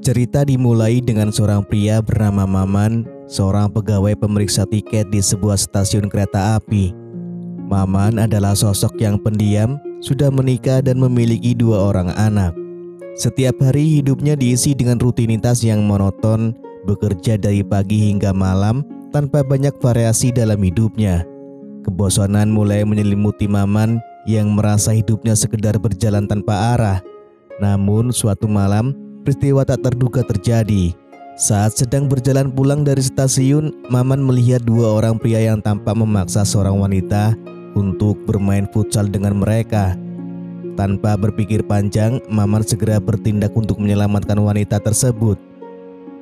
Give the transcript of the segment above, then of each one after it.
Cerita dimulai dengan seorang pria bernama Maman, seorang pegawai pemeriksa tiket di sebuah stasiun kereta api. Maman adalah sosok yang pendiam, sudah menikah dan memiliki 2 orang anak. Setiap hari hidupnya diisi dengan rutinitas yang monoton, bekerja dari pagi hingga malam tanpa banyak variasi dalam hidupnya. Kebosanan mulai menyelimuti Maman yang merasa hidupnya sekedar berjalan tanpa arah. Namun suatu malam, peristiwa tak terduga terjadi. Saat sedang berjalan pulang dari stasiun, Maman melihat 2 orang pria yang tampak memaksa seorang wanita untuk bermain futsal dengan mereka. Tanpa berpikir panjang, Maman segera bertindak untuk menyelamatkan wanita tersebut.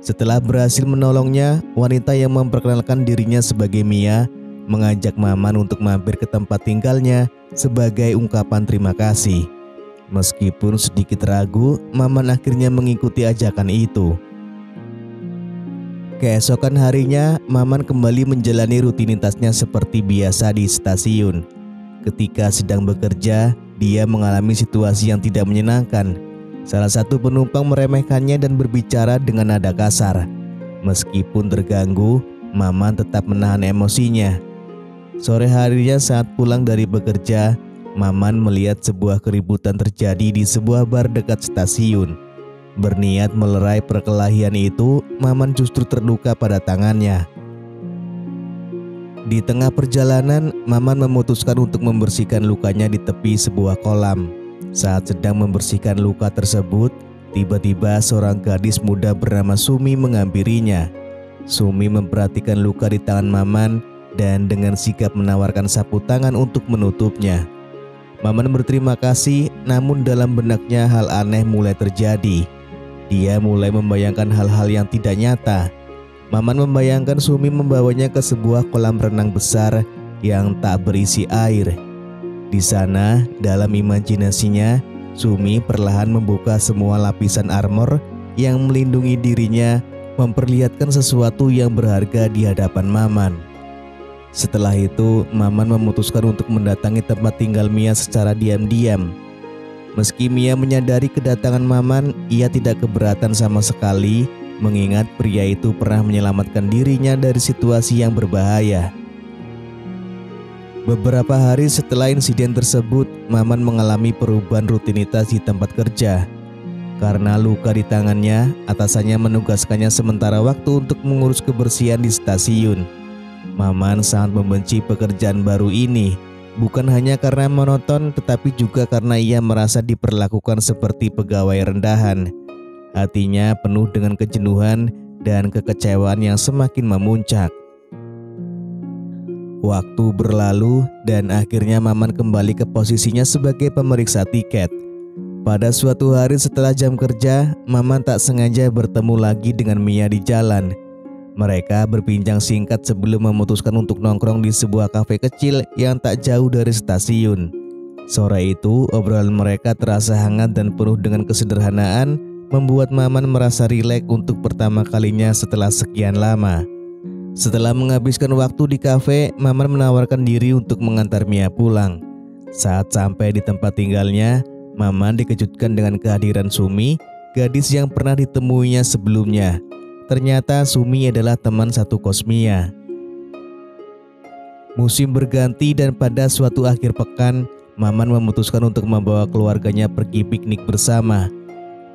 Setelah berhasil menolongnya, wanita yang memperkenalkan dirinya sebagai Mia mengajak Maman untuk mampir ke tempat tinggalnya sebagai ungkapan terima kasih. Meskipun sedikit ragu, Maman akhirnya mengikuti ajakan itu. Keesokan harinya, Maman kembali menjalani rutinitasnya seperti biasa di stasiun. Ketika sedang bekerja, dia mengalami situasi yang tidak menyenangkan. Salah satu penumpang meremehkannya dan berbicara dengan nada kasar. Meskipun terganggu, Maman tetap menahan emosinya. Sore harinya saat pulang dari bekerja, Maman melihat sebuah keributan terjadi di sebuah bar dekat stasiun. Berniat melerai perkelahian itu, Maman justru terluka pada tangannya. Di tengah perjalanan, Maman memutuskan untuk membersihkan lukanya di tepi sebuah kolam. Saat sedang membersihkan luka tersebut, tiba-tiba seorang gadis muda bernama Sumi menghampirinya. Sumi memperhatikan luka di tangan Maman dan dengan sigap menawarkan sapu tangan untuk menutupnya. Maman berterima kasih, namun dalam benaknya hal aneh mulai terjadi. Dia mulai membayangkan hal-hal yang tidak nyata. Maman membayangkan Sumi membawanya ke sebuah kolam renang besar yang tak berisi air. Di sana, dalam imajinasinya, Sumi perlahan membuka semua lapisan armor yang melindungi dirinya, memperlihatkan sesuatu yang berharga di hadapan Maman. Setelah itu, Maman memutuskan untuk mendatangi tempat tinggal Mia secara diam-diam. Meski Mia menyadari kedatangan Maman, ia tidak keberatan sama sekali, mengingat pria itu pernah menyelamatkan dirinya dari situasi yang berbahaya. Beberapa hari setelah insiden tersebut, Maman mengalami perubahan rutinitas di tempat kerja. Karena luka di tangannya, atasannya menugaskannya sementara waktu untuk mengurus kebersihan di stasiun. Maman sangat membenci pekerjaan baru ini, bukan hanya karena monoton tetapi juga karena ia merasa diperlakukan seperti pegawai rendahan. Hatinya penuh dengan kejenuhan dan kekecewaan yang semakin memuncak. Waktu berlalu dan akhirnya Maman kembali ke posisinya sebagai pemeriksa tiket. Pada suatu hari setelah jam kerja, Maman tak sengaja bertemu lagi dengan Mia di jalan. Mereka berbincang singkat sebelum memutuskan untuk nongkrong di sebuah kafe kecil yang tak jauh dari stasiun. Sore itu, obrolan mereka terasa hangat dan penuh dengan kesederhanaan, membuat Maman merasa rileks untuk pertama kalinya setelah sekian lama. Setelah menghabiskan waktu di kafe, Maman menawarkan diri untuk mengantar Mia pulang. Saat sampai di tempat tinggalnya, Maman dikejutkan dengan kehadiran Sumi, gadis yang pernah ditemuinya sebelumnya. Ternyata Sumi adalah teman satu kos Mia. Musim berganti dan pada suatu akhir pekan, Maman memutuskan untuk membawa keluarganya pergi piknik bersama.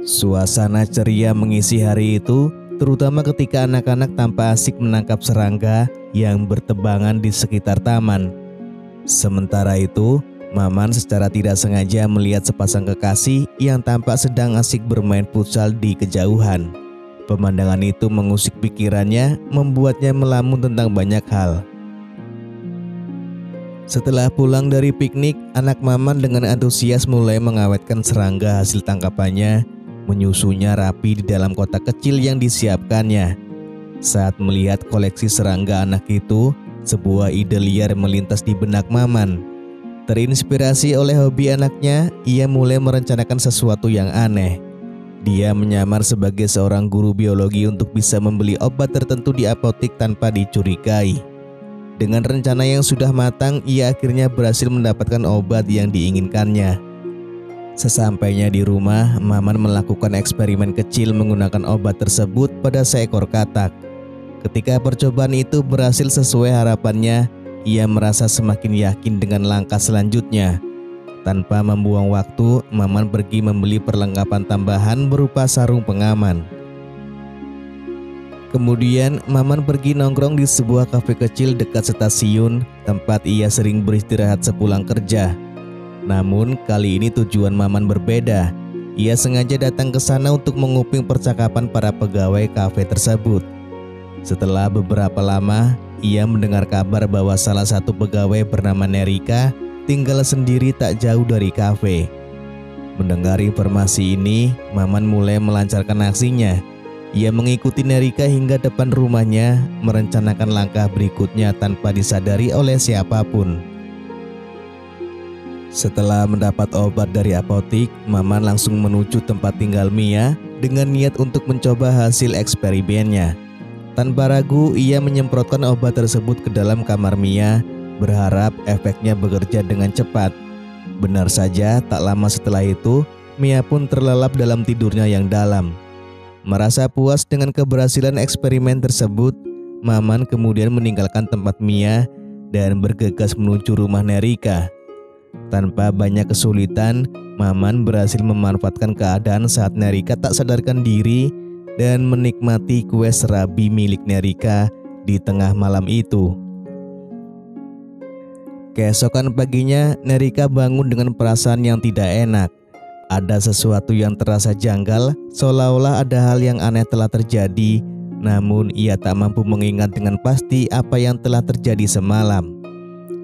Suasana ceria mengisi hari itu, terutama ketika anak-anak tanpa asik menangkap serangga yang bertebangan di sekitar taman. Sementara itu, Maman secara tidak sengaja melihat sepasang kekasih yang tampak sedang asik bermain futsal di kejauhan. Pemandangan itu mengusik pikirannya, membuatnya melamun tentang banyak hal. Setelah pulang dari piknik, anak Maman dengan antusias mulai mengawetkan serangga hasil tangkapannya, menyusunya rapi di dalam kotak kecil yang disiapkannya. Saat melihat koleksi serangga anak itu, sebuah ide liar melintas di benak Maman. Terinspirasi oleh hobi anaknya, ia mulai merencanakan sesuatu yang aneh. Dia menyamar sebagai seorang guru biologi untuk bisa membeli obat tertentu di apotek tanpa dicurigai. Dengan rencana yang sudah matang, ia akhirnya berhasil mendapatkan obat yang diinginkannya. Sesampainya di rumah, Maman melakukan eksperimen kecil menggunakan obat tersebut pada seekor katak. Ketika percobaan itu berhasil sesuai harapannya, ia merasa semakin yakin dengan langkah selanjutnya. Tanpa membuang waktu, Maman pergi membeli perlengkapan tambahan berupa sarung pengaman. Kemudian, Maman pergi nongkrong di sebuah kafe kecil dekat stasiun, tempat ia sering beristirahat sepulang kerja. Namun, kali ini tujuan Maman berbeda. Ia sengaja datang ke sana untuk menguping percakapan para pegawai kafe tersebut. Setelah beberapa lama, ia mendengar kabar bahwa salah satu pegawai bernama Nerika tinggal sendiri tak jauh dari kafe. Mendengar informasi ini, Maman mulai melancarkan aksinya. Ia mengikuti Nerika hingga depan rumahnya, merencanakan langkah berikutnya tanpa disadari oleh siapapun. Setelah mendapat obat dari apotik, Maman langsung menuju tempat tinggal Mia dengan niat untuk mencoba hasil eksperimennya. Tanpa ragu, ia menyemprotkan obat tersebut ke dalam kamar Mia, berharap efeknya bekerja dengan cepat. Benar saja, tak lama setelah itu, Mia pun terlelap dalam tidurnya yang dalam. Merasa puas dengan keberhasilan eksperimen tersebut, Maman kemudian meninggalkan tempat Mia dan bergegas menuju rumah Nerika. Tanpa banyak kesulitan, Maman berhasil memanfaatkan keadaan saat Nerika tak sadarkan diri dan menikmati kue serabi milik Nerika di tengah malam itu. Keesokan paginya, Nerika bangun dengan perasaan yang tidak enak. Ada sesuatu yang terasa janggal, seolah-olah ada hal yang aneh telah terjadi, namun ia tak mampu mengingat dengan pasti apa yang telah terjadi semalam.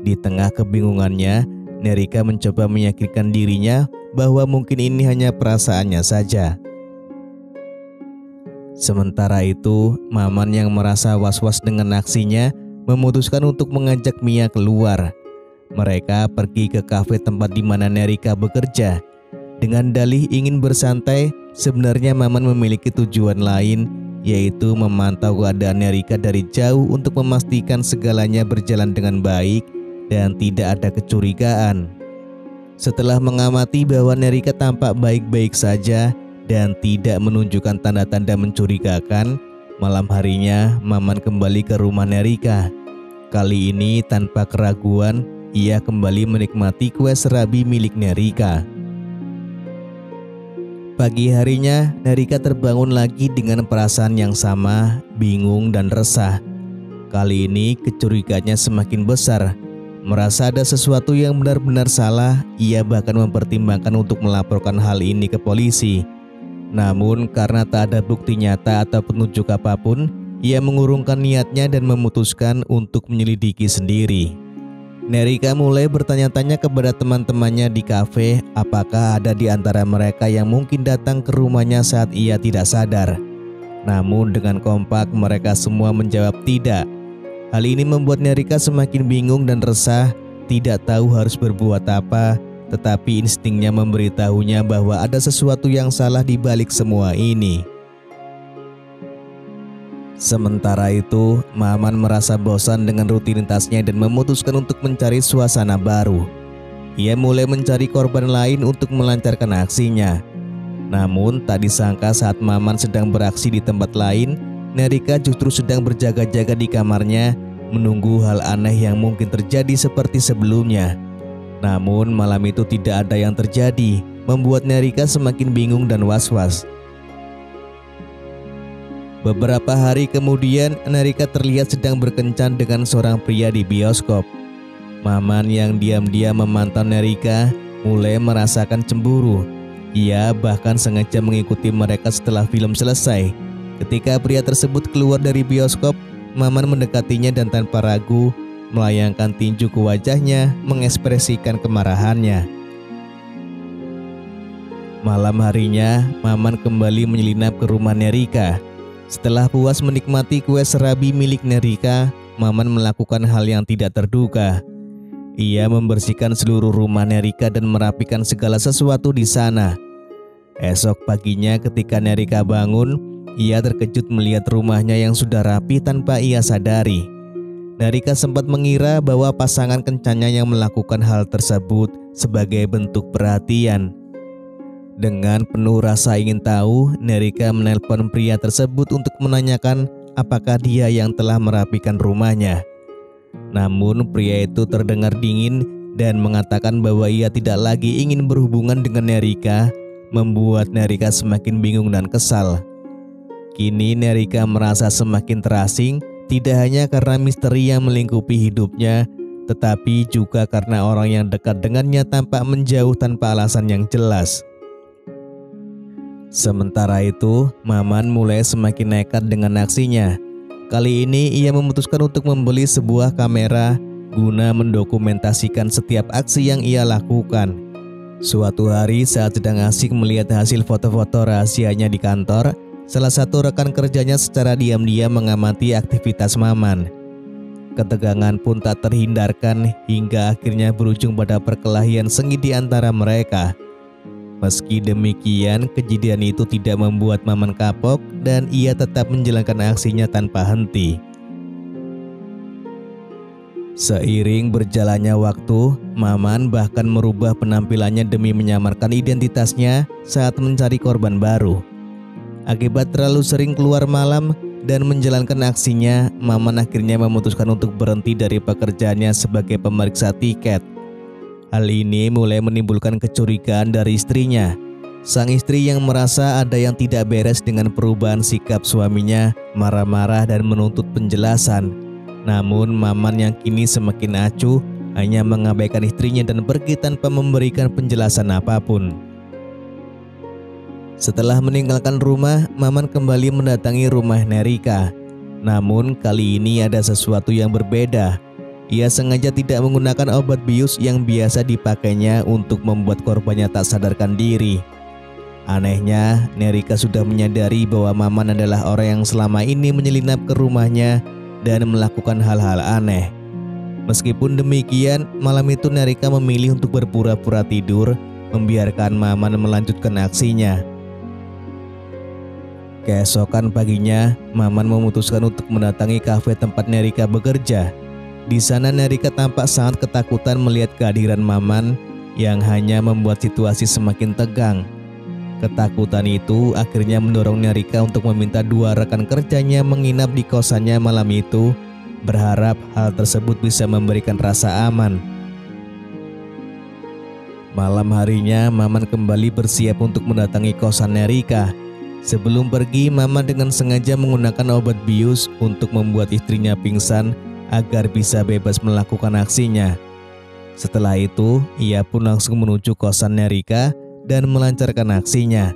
Di tengah kebingungannya, Nerika mencoba meyakinkan dirinya bahwa mungkin ini hanya perasaannya saja. Sementara itu, Maman yang merasa was-was dengan aksinya memutuskan untuk mengajak Mia keluar. Mereka pergi ke kafe tempat di mana Nerika bekerja. Dengan dalih ingin bersantai, sebenarnya Maman memiliki tujuan lain, yaitu memantau keadaan Nerika dari jauh untuk memastikan segalanya berjalan dengan baik dan tidak ada kecurigaan. Setelah mengamati bahwa Nerika tampak baik-baik saja dan tidak menunjukkan tanda-tanda mencurigakan, malam harinya Maman kembali ke rumah Nerika. Kali ini tanpa keraguan, ia kembali menikmati kue serabi milik Nerika. Pagi harinya, Nerika terbangun lagi dengan perasaan yang sama, bingung dan resah. Kali ini kecurigaannya semakin besar. Merasa ada sesuatu yang benar-benar salah, ia bahkan mempertimbangkan untuk melaporkan hal ini ke polisi. Namun karena tak ada bukti nyata atau petunjuk apapun, ia mengurungkan niatnya dan memutuskan untuk menyelidiki sendiri. Nerika mulai bertanya-tanya kepada teman-temannya di kafe apakah ada di antara mereka yang mungkin datang ke rumahnya saat ia tidak sadar. Namun dengan kompak mereka semua menjawab tidak. Hal ini membuat Nerika semakin bingung dan resah, tidak tahu harus berbuat apa, tetapi instingnya memberitahunya bahwa ada sesuatu yang salah di balik semua ini. Sementara itu, Maman merasa bosan dengan rutinitasnya dan memutuskan untuk mencari suasana baru. Ia mulai mencari korban lain untuk melancarkan aksinya. Namun tak disangka saat Maman sedang beraksi di tempat lain, Nerika justru sedang berjaga-jaga di kamarnya, menunggu hal aneh yang mungkin terjadi seperti sebelumnya. Namun malam itu tidak ada yang terjadi, membuat Nerika semakin bingung dan was-was. Beberapa hari kemudian, Nerika terlihat sedang berkencan dengan seorang pria di bioskop. Maman yang diam-diam memantau Nerika mulai merasakan cemburu. Ia bahkan sengaja mengikuti mereka setelah film selesai. Ketika pria tersebut keluar dari bioskop, Maman mendekatinya dan tanpa ragu melayangkan tinju ke wajahnya, mengekspresikan kemarahannya. Malam harinya, Maman kembali menyelinap ke rumah Nerika. Setelah puas menikmati kue serabi milik Nerika, Maman melakukan hal yang tidak terduga. Ia membersihkan seluruh rumah Nerika dan merapikan segala sesuatu di sana. Esok paginya ketika Nerika bangun, ia terkejut melihat rumahnya yang sudah rapi tanpa ia sadari. Nerika sempat mengira bahwa pasangan kencannya yang melakukan hal tersebut sebagai bentuk perhatian. Dengan penuh rasa ingin tahu, Nerika menelpon pria tersebut untuk menanyakan apakah dia yang telah merapikan rumahnya. Namun pria itu terdengar dingin dan mengatakan bahwa ia tidak lagi ingin berhubungan dengan Nerika, membuat Nerika semakin bingung dan kesal. Kini Nerika merasa semakin terasing, tidak hanya karena misteri yang melingkupi hidupnya, tetapi juga karena orang yang dekat dengannya tampak menjauh tanpa alasan yang jelas. Sementara itu, Maman mulai semakin nekat dengan aksinya. Kali ini ia memutuskan untuk membeli sebuah kamera guna mendokumentasikan setiap aksi yang ia lakukan. Suatu hari saat sedang asik melihat hasil foto-foto rahasianya di kantor, salah satu rekan kerjanya secara diam-diam mengamati aktivitas Maman. Ketegangan pun tak terhindarkan hingga akhirnya berujung pada perkelahian sengit di antara mereka. Meski demikian, kejadian itu tidak membuat Maman kapok dan ia tetap menjalankan aksinya tanpa henti. Seiring berjalannya waktu, Maman bahkan merubah penampilannya demi menyamarkan identitasnya saat mencari korban baru. Akibat terlalu sering keluar malam dan menjalankan aksinya, Maman akhirnya memutuskan untuk berhenti dari pekerjaannya sebagai pemeriksa tiket. Hal ini mulai menimbulkan kecurigaan dari istrinya. Sang istri yang merasa ada yang tidak beres dengan perubahan sikap suaminya, marah-marah dan menuntut penjelasan. Namun Maman yang kini semakin acuh hanya mengabaikan istrinya dan pergi tanpa memberikan penjelasan apapun. Setelah meninggalkan rumah, Maman kembali mendatangi rumah Nerika. Namun kali ini ada sesuatu yang berbeda. Ia sengaja tidak menggunakan obat bius yang biasa dipakainya untuk membuat korbannya tak sadarkan diri. Anehnya, Nerika sudah menyadari bahwa Maman adalah orang yang selama ini menyelinap ke rumahnya dan melakukan hal-hal aneh. Meskipun demikian, malam itu Nerika memilih untuk berpura-pura tidur, membiarkan Maman melanjutkan aksinya. Keesokan paginya, Maman memutuskan untuk mendatangi kafe tempat Nerika bekerja. Di sana Nerika tampak sangat ketakutan melihat kehadiran Maman yang hanya membuat situasi semakin tegang. Ketakutan itu akhirnya mendorong Nerika untuk meminta dua rekan kerjanya menginap di kosannya malam itu, berharap hal tersebut bisa memberikan rasa aman. Malam harinya, Maman kembali bersiap untuk mendatangi kosan Nerika. Sebelum pergi, Maman dengan sengaja menggunakan obat bius untuk membuat istrinya pingsan agar bisa bebas melakukan aksinya. Setelah itu, ia pun langsung menuju kosan Nerika dan melancarkan aksinya.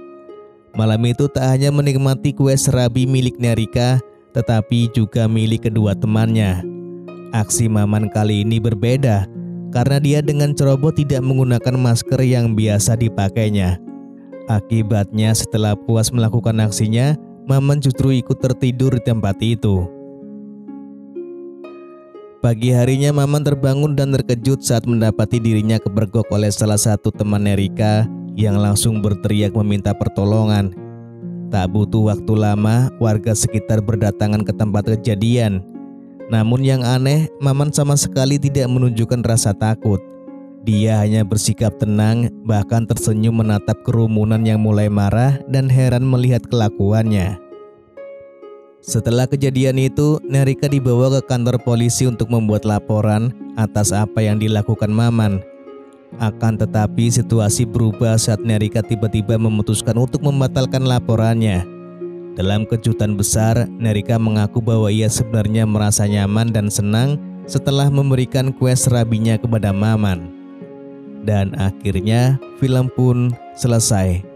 Malam itu tak hanya menikmati kue serabi milik Nerika, tetapi juga milik kedua temannya. Aksi Maman kali ini berbeda, karena dia dengan ceroboh tidak menggunakan masker yang biasa dipakainya. Akibatnya setelah puas melakukan aksinya, Maman justru ikut tertidur di tempat itu. Pagi harinya Maman terbangun dan terkejut saat mendapati dirinya kepergok oleh salah satu teman Nerika yang langsung berteriak meminta pertolongan. Tak butuh waktu lama, warga sekitar berdatangan ke tempat kejadian. Namun yang aneh, Maman sama sekali tidak menunjukkan rasa takut. Dia hanya bersikap tenang, bahkan tersenyum menatap kerumunan yang mulai marah dan heran melihat kelakuannya. Setelah kejadian itu, Nerika dibawa ke kantor polisi untuk membuat laporan atas apa yang dilakukan Maman. Akan tetapi situasi berubah saat Nerika tiba-tiba memutuskan untuk membatalkan laporannya. Dalam kejutan besar, Nerika mengaku bahwa ia sebenarnya merasa nyaman dan senang setelah memberikan kue serabinya kepada Maman. Dan akhirnya film pun selesai.